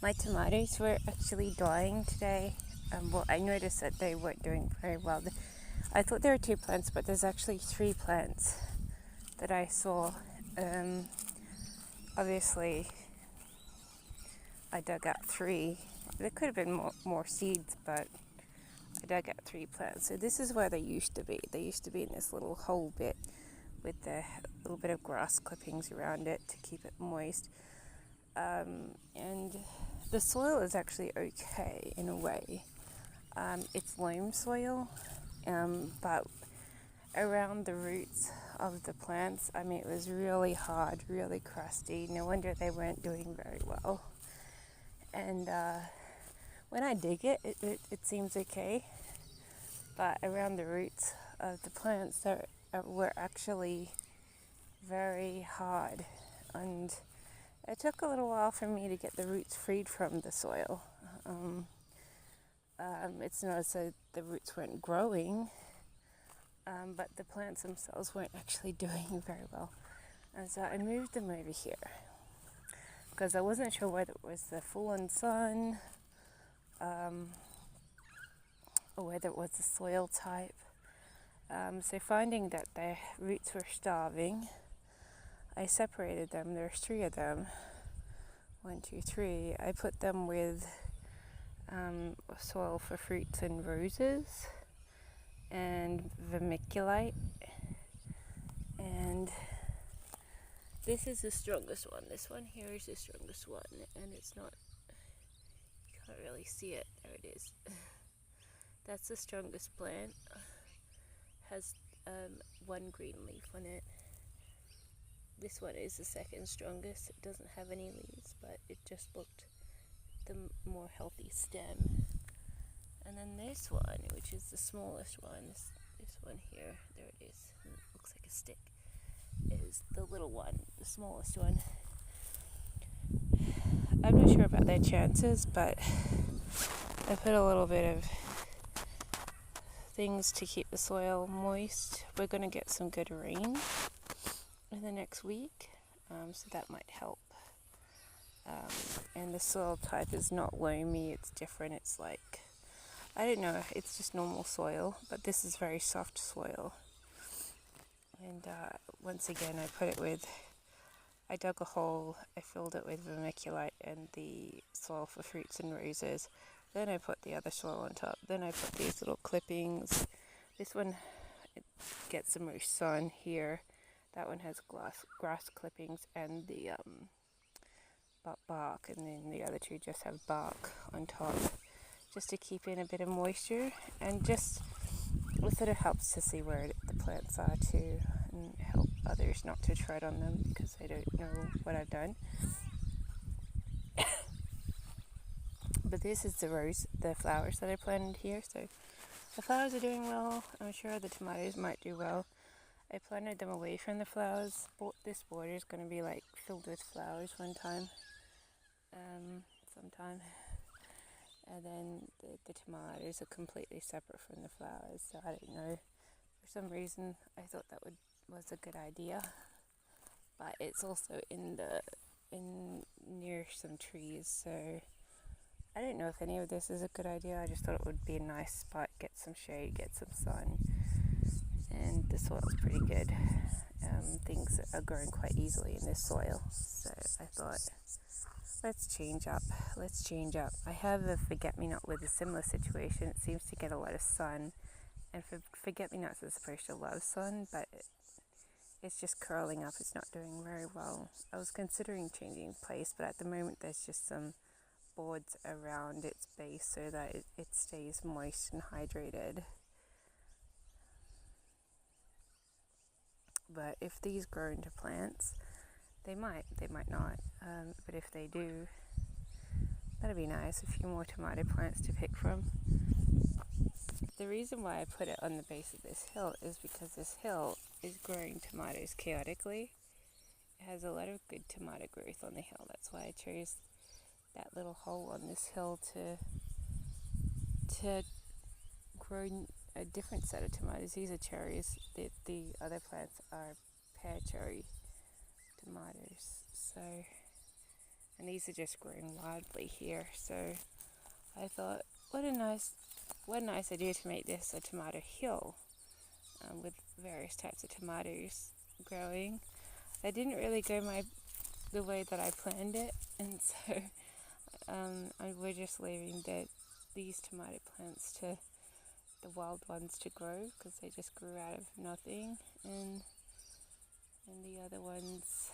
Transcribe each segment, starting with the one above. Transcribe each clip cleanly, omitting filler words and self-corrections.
My tomatoes were actually dying today. Well, I noticed that they weren't doing very well. I thought there were 2 plants, but there's actually 3 plants that I saw. Obviously, I dug out 3. There could have been more seeds, but I dug out 3 plants. So this is where they used to be. They used to be in this little hole bit with a little bit of grass clippings around it to keep it moist. And the soil is actually okay in a way. It's loam soil, but around the roots of the plants, I mean, it was really hard, really crusty. No wonder they weren't doing very well. And when I dig it seems okay, but around the roots of the plants, they were actually very hard, and it took a little while for me to get the roots freed from the soil. It's not as though the roots weren't growing, but the plants themselves weren't actually doing very well. And so I moved them over here because I wasn't sure whether it was the full-on sun or whether it was the soil type. So finding that the roots were starving, I separated them. There's 3 of them. 1, 2, 3. I put them with soil for fruits and roses and vermiculite, and this is the strongest one. This one here is the strongest one, and it's not, you can't really see it. There it is. That's the strongest plant. Has 1 green leaf on it. This one is the second strongest. It doesn't have any leaves, but it just looked the more healthy stem. And then this one, which is the smallest one, this one here, there it is, it looks like a stick, is the little one, the smallest one. I'm not sure about their chances, but I put a little bit of things to keep the soil moist. We're going to get some good rain in the next week, so that might help. And the soil type is not loamy, it's different. It's like, I don't know, it's just normal soil, but this is very soft soil. And once again, I dug a hole, I filled it with vermiculite and the soil for fruits and roses. Then I put the other soil on top. Then I put these little clippings. This one, it gets the most sun here. That one has grass clippings and the bark, and then the other 2 just have bark on top, just to keep in a bit of moisture, and just it sort of helps to see where the plants are too, and help others not to tread on them because they don't know what I've done. But this is the flowers that I planted here, so the flowers are doing well. I'm sure the tomatoes might do well. I planted them away from the flowers. This border is going to be like filled with flowers sometime. And then the tomatoes are completely separate from the flowers, so I don't know. For some reason, I thought that was a good idea, but it's also near some trees, so I don't know if any of this is a good idea. I just thought it would be a nice spot, get some shade, get some sun, and the soil's pretty good. Things are growing quite easily in this soil, so I thought, let's change up. I have a forget-me-not with a similar situation. It seems to get a lot of sun, and forget-me-nots are supposed to love sun, but it's just curling up. It's not doing very well. I was considering changing place, but at the moment there's just some boards around its base so that it stays moist and hydrated. But if these grow into plants, they might not, but if they do, that'd be nice. A few more tomato plants to pick from. The reason why I put it on the base of this hill is because this hill is growing tomatoes chaotically. It has a lot of good tomato growth on the hill. That's why I chose that little hole on this hill to grow a different set of tomatoes. These are cherries. The other plants are pear cherry tomatoes. So and these are just growing wildly here. So I thought, what a nice idea to make this a tomato hill, with various types of tomatoes growing. I didn't really go the way that I planned it, and so we're just leaving these tomato plants to the wild ones to grow, because they just grew out of nothing, and the other ones,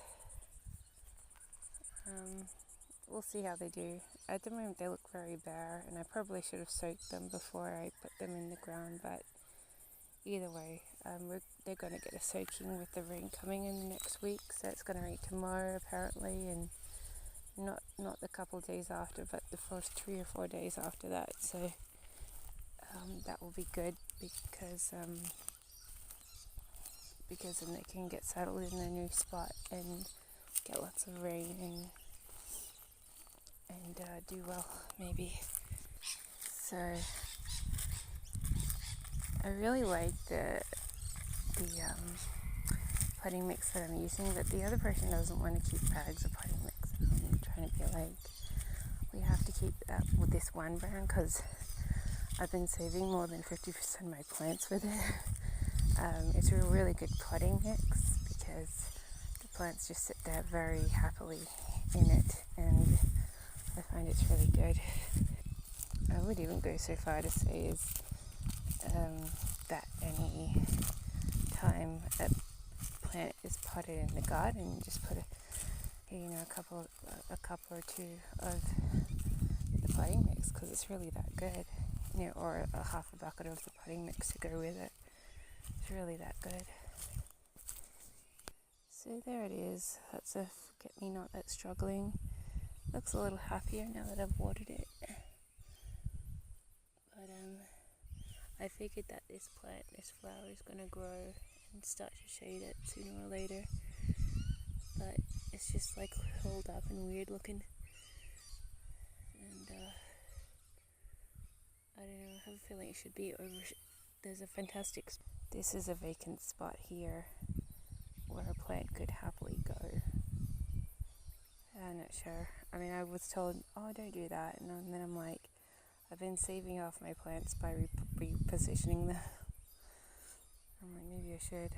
we'll see how they do. At the moment they look very bare, and I probably should have soaked them before I put them in the ground, but either way, they're going to get a soaking with the rain coming in the next week, so it's going to rain tomorrow apparently, and not the couple of days after, but the first 3 or 4 days after that. So that will be good, because then they can get settled in their new spot and get lots of rain and do well, maybe. So I really like the potting mix that I'm using, but the other person doesn't want to keep bags of potting mix. I'm trying to be like, we have to keep that with this one brand, because I've been saving more than 50% of my plants with it. It's a really good potting mix, because the plants just sit there very happily in it, and I find it's really good. I would even go so far to say that any time a plant is potted in the garden, just put a couple or two of the potting mix, because it's really that good, or a half a bucket of the potting mix to go with it. It's really that good. So there it is. That's a forget-me-not that's struggling. Looks a little happier now that I've watered it. But I figured that this flower is going to grow and start to shade it sooner or later. But it's just like curled up and weird looking. And I don't know, I have a feeling it should be over. There's a fantastic... This is a vacant spot here where a plant could happily go. I'm not sure. I mean, I was told, oh, don't do that. And then I'm like, I've been saving off my plants by repositioning them. I'm like, maybe I should.